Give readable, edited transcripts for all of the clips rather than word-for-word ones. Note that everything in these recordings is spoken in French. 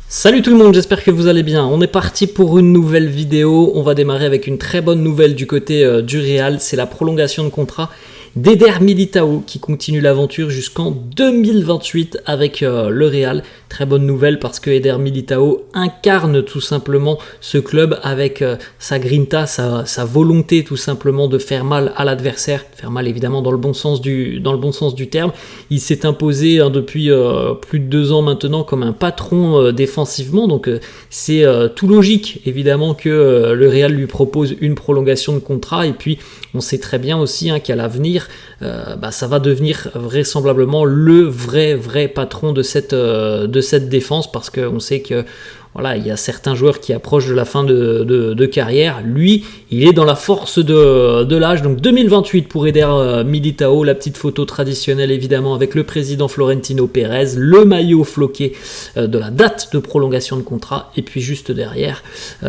Salut tout le monde, j'espère que vous allez bien. On est parti pour une nouvelle vidéo. On va démarrer avec une très bonne nouvelle du côté du Real. C'est la prolongation de contrat d'Eder Militão qui continue l'aventure jusqu'en 2028 avec le Real. Très bonne nouvelle parce que Eder Militão incarne tout simplement ce club avec sa grinta, sa volonté tout simplement de faire mal à l'adversaire, faire mal évidemment dans le bon sens du terme. Il s'est imposé depuis plus de 2 ans maintenant comme un patron défensivement, donc c'est tout logique évidemment que le Real lui propose une prolongation de contrat, et puis on sait très bien aussi qu'à l'avenir ça va devenir vraisemblablement le vrai patron de cette défense, parce qu'on sait que voilà, il y a certains joueurs qui approchent de la fin de carrière. Lui, il est dans la force de l'âge. Donc 2028 pour Eder Militão, la petite photo traditionnelle évidemment avec le président Florentino Pérez, le maillot floqué de la date de prolongation de contrat, et puis juste derrière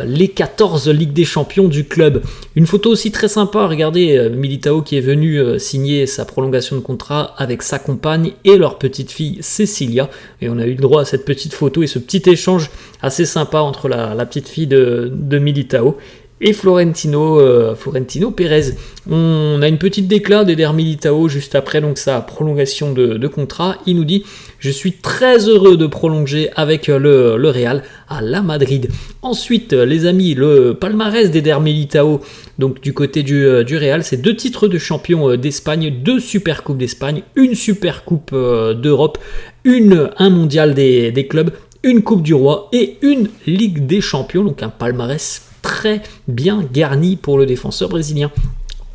les 14 Ligues des Champions du club. Une photo aussi très sympa, regardez Militão qui est venu signer sa prolongation de contrat avec sa compagne et leur petite fille Cecilia, et on a eu le droit à cette petite photo et ce petit échange assez sympa entre la petite fille de Militão et Florentino Pérez. On a une petite déclat d'Eder Militão juste après donc sa prolongation de contrat. Il nous dit: je suis très heureux de prolonger avec le Real à la Madrid. Ensuite, les amis, le palmarès d'Eder Militão, donc du côté du Real, c'est 2 titres de champion d'Espagne, 2 Supercoupes d'Espagne, une Supercoupe d'Europe, un mondial des clubs, une Coupe du Roi et une Ligue des Champions, donc un palmarès très bien garni pour le défenseur brésilien.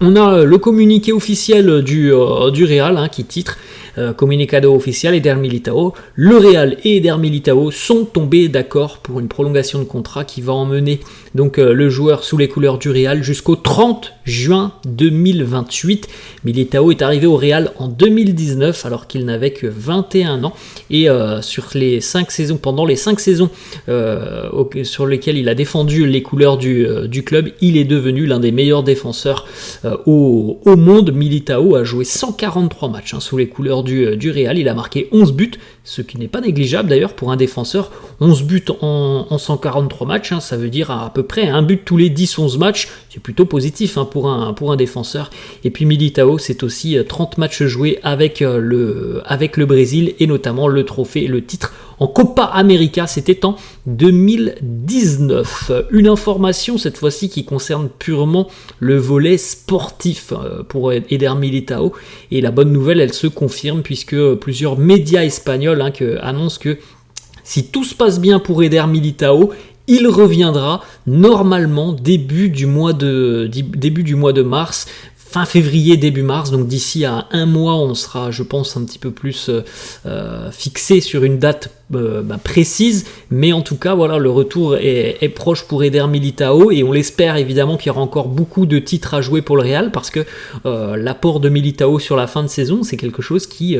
On a le communiqué officiel du Real qui titre Comunicado Oficial Eder Militão. Le Real et Eder Militão sont tombés d'accord pour une prolongation de contrat qui va emmener donc le joueur sous les couleurs du Real jusqu'au 30 juin 2028. Militão est arrivé au Real en 2019 alors qu'il n'avait que 21 ans, et pendant les 5 saisons sur lesquelles il a défendu les couleurs du club, il est devenu l'un des meilleurs défenseurs au monde. Militão a joué 143 matchs sous les couleurs du Real. Il a marqué 11 buts, ce qui n'est pas négligeable d'ailleurs pour un défenseur. 11 buts en 143 matchs, ça veut dire à peu près un but tous les 10-11 matchs. C'est plutôt positif pour un défenseur. Et puis Militão, c'est aussi 30 matchs joués avec le Brésil, et notamment le titre en Copa América, c'était en 2019. Une information cette fois-ci qui concerne purement le volet sportif pour Eder Militão, et la bonne nouvelle, elle se confirme puisque plusieurs médias espagnols annoncent que si tout se passe bien pour Eder Militão, il reviendra normalement début du mois de mars, fin février, début mars, donc d'ici à 1 mois, on sera, je pense, un petit peu plus fixé sur une date précise, mais en tout cas, voilà, le retour est proche pour Eder Militão, et on l'espère évidemment qu'il y aura encore beaucoup de titres à jouer pour le Real, parce que l'apport de Militão sur la fin de saison, c'est quelque chose qui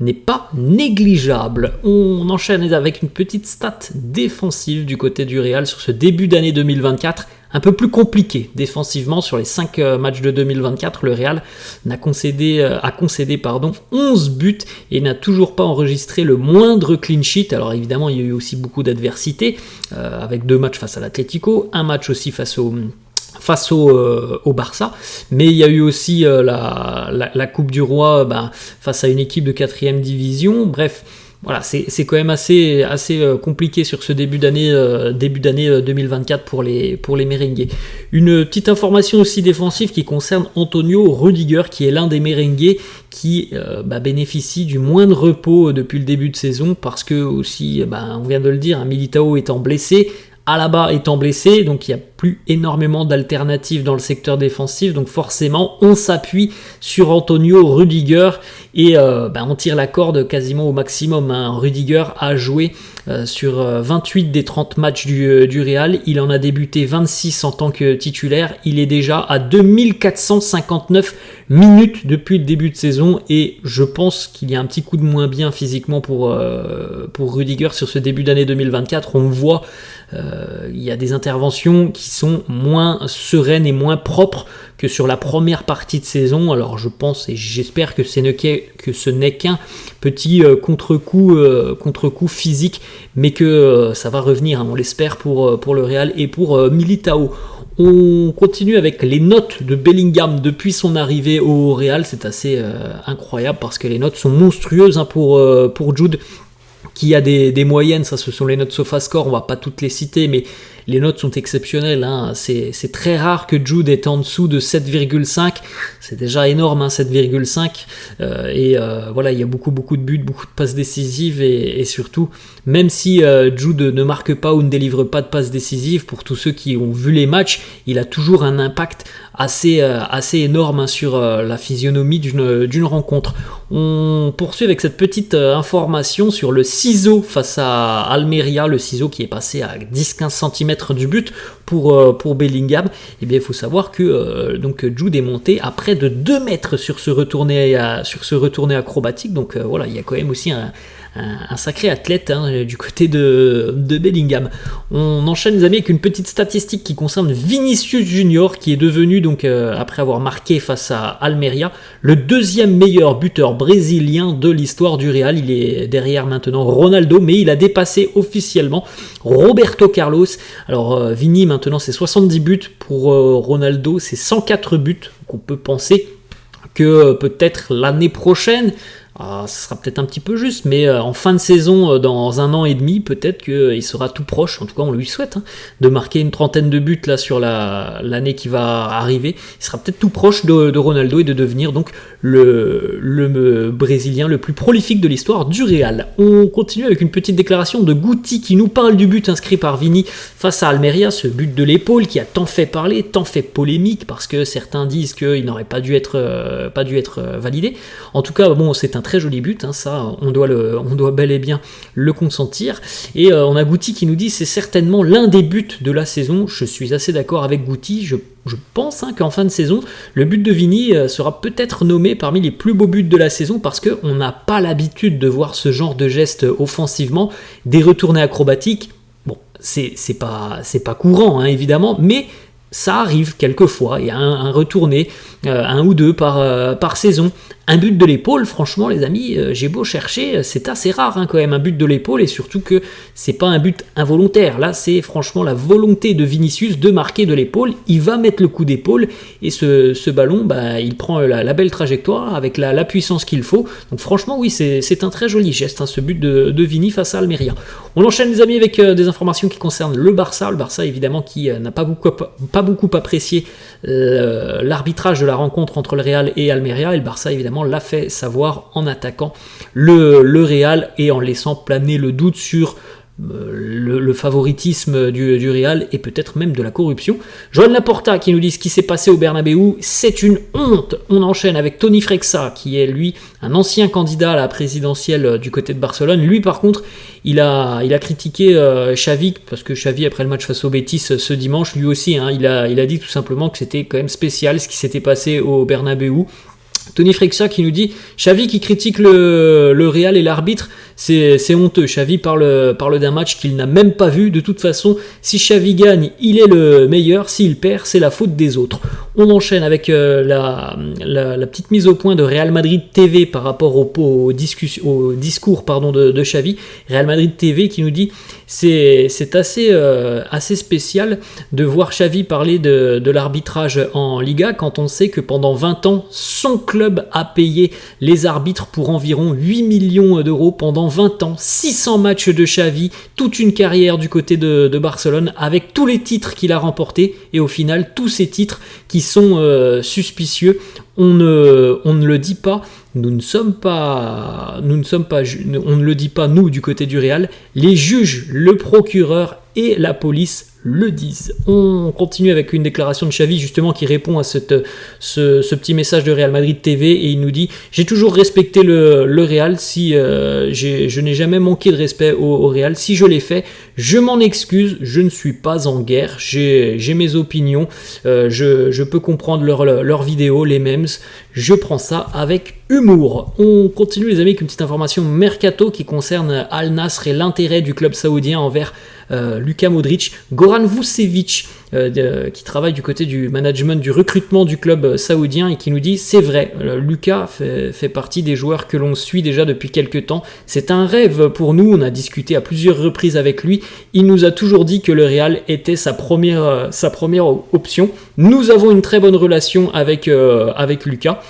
n'est pas négligeable. On enchaîne avec une petite stat défensive du côté du Real sur ce début d'année 2024. Un peu plus compliqué défensivement. Sur les 5 matchs de 2024, le Real a concédé 11 buts et n'a toujours pas enregistré le moindre clean sheet. Alors évidemment, il y a eu aussi beaucoup d'adversité, avec 2 matchs face à l'Atlético, un match aussi face au Barça, mais il y a eu aussi la Coupe du Roi face à une équipe de 4e division. Bref, voilà, c'est quand même assez compliqué sur ce début d'année 2024 pour les merengues. Une petite information aussi défensive qui concerne Antonio Rüdiger, qui est l'un des merengues qui bénéficie du moins de repos depuis le début de saison, parce que aussi, on vient de le dire, Militão étant blessé, Alaba étant blessé, donc il n'y a plus énormément d'alternatives dans le secteur défensif, donc forcément on s'appuie sur Antonio Rüdiger, et on tire la corde quasiment au maximum. Rüdiger a joué sur 28 des 30 matchs du Real, il en a débuté 26 en tant que titulaire, il est déjà à 2459 minutes depuis le début de saison, et je pense qu'il y a un petit coup de moins bien physiquement pour Rüdiger sur ce début d'année 2024. On voit il y a des interventions qui sont moins sereines et moins propres que sur la première partie de saison. Alors je pense et j'espère que ce n'est qu'un petit contre-coup physique mais que ça va revenir, hein, on l'espère pour le Real et pour Militao. On continue avec les notes de Bellingham depuis son arrivée au Real. C'est assez incroyable parce que les notes sont monstrueuses, hein, pour Jude, qui a des moyennes. Ça, ce sont les notes SofaScore, on va pas toutes les citer, mais les notes sont exceptionnelles, hein. C'est très rare que Jude est en dessous de 7,5, c'est déjà énorme, hein, 7,5, voilà, il y a beaucoup de buts, beaucoup de passes décisives, et surtout, même si Jude ne marque pas ou ne délivre pas de passes décisives, pour tous ceux qui ont vu les matchs, il a toujours un impact assez énorme, hein, sur la physionomie d'une rencontre. On poursuit avec cette petite information sur le ciseau face à Almeria, le ciseau qui est passé à 10-15 cm du but pour Bellingham. Et bien il faut savoir que donc Jude est monté à près de 2 mètres sur ce retourné acrobatique, donc voilà, il y a quand même aussi un sacré athlète, hein, du côté de Bellingham. On enchaîne, les amis, avec une petite statistique qui concerne Vinicius Junior, qui est devenu, donc après avoir marqué face à Almeria, le 2e meilleur buteur brésilien de l'histoire du Real. Il est derrière maintenant Ronaldo, mais il a dépassé officiellement Roberto Carlos. Alors Vini maintenant c'est 70 buts, pour Ronaldo c'est 104 buts, donc on peut penser que peut-être l'année prochaine, ça sera peut-être un petit peu juste, mais en fin de saison, dans 1 an et demi, peut-être qu'il sera tout proche, en tout cas on lui souhaite, hein, de marquer une 30aine de buts là sur l'année qui va arriver. Il sera peut-être tout proche de Ronaldo et de devenir donc le Brésilien le plus prolifique de l'histoire du Real. On continue avec une petite déclaration de Guti qui nous parle du but inscrit par Vini face à Almeria, ce but de l'épaule qui a tant fait parler, tant fait polémique, parce que certains disent qu'il n'aurait pas dû être validé. En tout cas, bon, c'est un très joli but, hein, ça on doit bel et bien le consentir. Et on a Guti qui nous dit c'est certainement l'un des buts de la saison. Je suis assez d'accord avec Guti. Je pense, hein, qu'en fin de saison, le but de Vini sera peut-être nommé parmi les plus beaux buts de la saison, parce qu'on n'a pas l'habitude de voir ce genre de geste offensivement, des retournées acrobatiques. Bon, c'est pas courant, hein, évidemment, mais ça arrive quelquefois. Il y a un retourné, un ou deux par saison. Un but de l'épaule, franchement les amis, j'ai beau chercher, c'est assez rare, hein, quand même, un but de l'épaule, et surtout que c'est pas un but involontaire. Là c'est franchement la volonté de Vinicius de marquer de l'épaule. Il va mettre le coup d'épaule, et ce ballon, il prend la belle trajectoire avec la puissance qu'il faut. Donc franchement oui, c'est un très joli geste, hein, ce but de Vini face à Almeria. On enchaîne, les amis, avec des informations qui concernent le Barça évidemment, qui n'a pas beaucoup apprécié l'arbitrage de la rencontre entre le Real et Almeria, et le Barça évidemment l'a fait savoir en attaquant le Real et en laissant planer le doute sur le favoritisme du Real et peut-être même de la corruption. Joan Laporta qui nous dit ce qui s'est passé au Bernabéu, c'est une honte. On enchaîne avec Toni Freixa, qui est lui un ancien candidat à la présidentielle du côté de Barcelone. Lui par contre, il a critiqué Xavi, parce que Xavi, après le match face au Betis ce dimanche, lui aussi, hein, il a dit tout simplement que c'était quand même spécial ce qui s'était passé au Bernabéu. Toni Freixa qui nous dit Xavi qui critique le Real et l'arbitre, c'est honteux. Xavi parle d'un match qu'il n'a même pas vu. De toute façon, si Xavi gagne, il est le meilleur. S'il perd, c'est la faute des autres. On enchaîne avec la petite mise au point de Real Madrid TV par rapport au discours de Xavi. Real Madrid TV qui nous dit c'est assez spécial de voir Xavi parler de l'arbitrage en Liga, quand on sait que pendant 20 ans, son club a payé les arbitres pour environ 8 millions d'euros pendant 20 ans, 600 matchs de Xavi, toute une carrière du côté de Barcelone, avec tous les titres qu'il a remportés, et au final, tous ces titres qui sont suspicieux. On ne le dit pas, on ne le dit pas nous du côté du Real, les juges, le procureur et la police le disent. On continue avec une déclaration de Xavi justement qui répond à ce petit message de Real Madrid TV, et il nous dit « J'ai toujours respecté le Real, si je n'ai jamais manqué de respect au Real, si je l'ai fait, je m'en excuse, je ne suis pas en guerre, j'ai mes opinions, je peux comprendre leurs vidéos, les memes, je prends ça avec humour. » On continue les amis avec une petite information mercato qui concerne Al Nassr et l'intérêt du club saoudien envers Luka Modric, Goran Vucevic, qui travaille du côté du management, du recrutement du club saoudien et qui nous dit c'est vrai, Luka fait partie des joueurs que l'on suit déjà depuis quelques temps, c'est un rêve pour nous, on a discuté à plusieurs reprises avec lui, il nous a toujours dit que le Real était sa première option. Nous avons une très bonne relation avec Luka.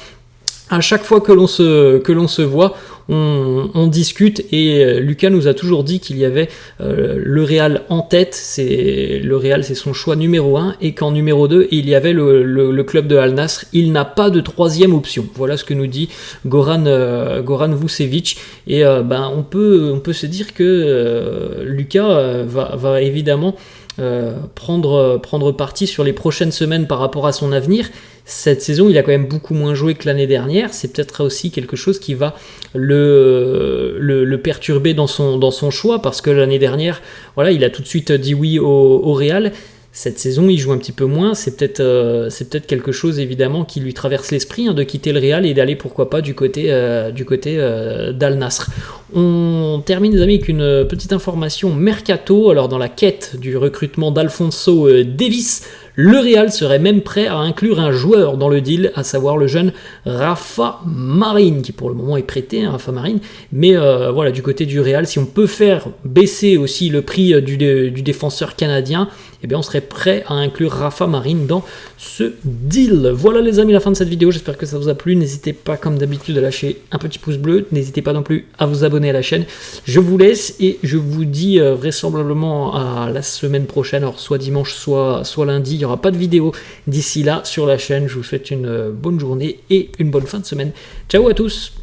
À chaque fois que l'on se voit, on discute et Luka nous a toujours dit qu'il y avait le Real en tête, le Real c'est son choix numéro 1 et qu'en numéro 2 il y avait le club de Al Nassr, il n'a pas de troisième option. Voilà ce que nous dit Goran Vucevic et on peut se dire que Luka va évidemment prendre parti sur les prochaines semaines par rapport à son avenir. Cette saison, il a quand même beaucoup moins joué que l'année dernière. C'est peut-être aussi quelque chose qui va le perturber dans son choix, parce que l'année dernière, voilà, il a tout de suite dit oui au Real. Cette saison, il joue un petit peu moins. C'est peut-être quelque chose, évidemment, qui lui traverse l'esprit, de quitter le Real et d'aller, pourquoi pas, du côté d'Al Nassr. On termine, les amis, avec une petite information mercato. Alors, dans la quête du recrutement d'Alphonso Davies, le Real serait même prêt à inclure un joueur dans le deal, à savoir le jeune Rafa Marín, qui pour le moment est prêté, Rafa Marín. Mais voilà, du côté du Real, si on peut faire baisser aussi le prix du défenseur canadien, eh bien on serait prêt à inclure Rafa Marín dans ce deal. Voilà les amis, la fin de cette vidéo, j'espère que ça vous a plu. N'hésitez pas comme d'habitude à lâcher un petit pouce bleu, n'hésitez pas non plus à vous abonner à la chaîne. Je vous laisse et je vous dis vraisemblablement à la semaine prochaine, alors soit dimanche, soit lundi. Il n'y aura pas de vidéo d'ici là sur la chaîne. Je vous souhaite une bonne journée et une bonne fin de semaine. Ciao à tous.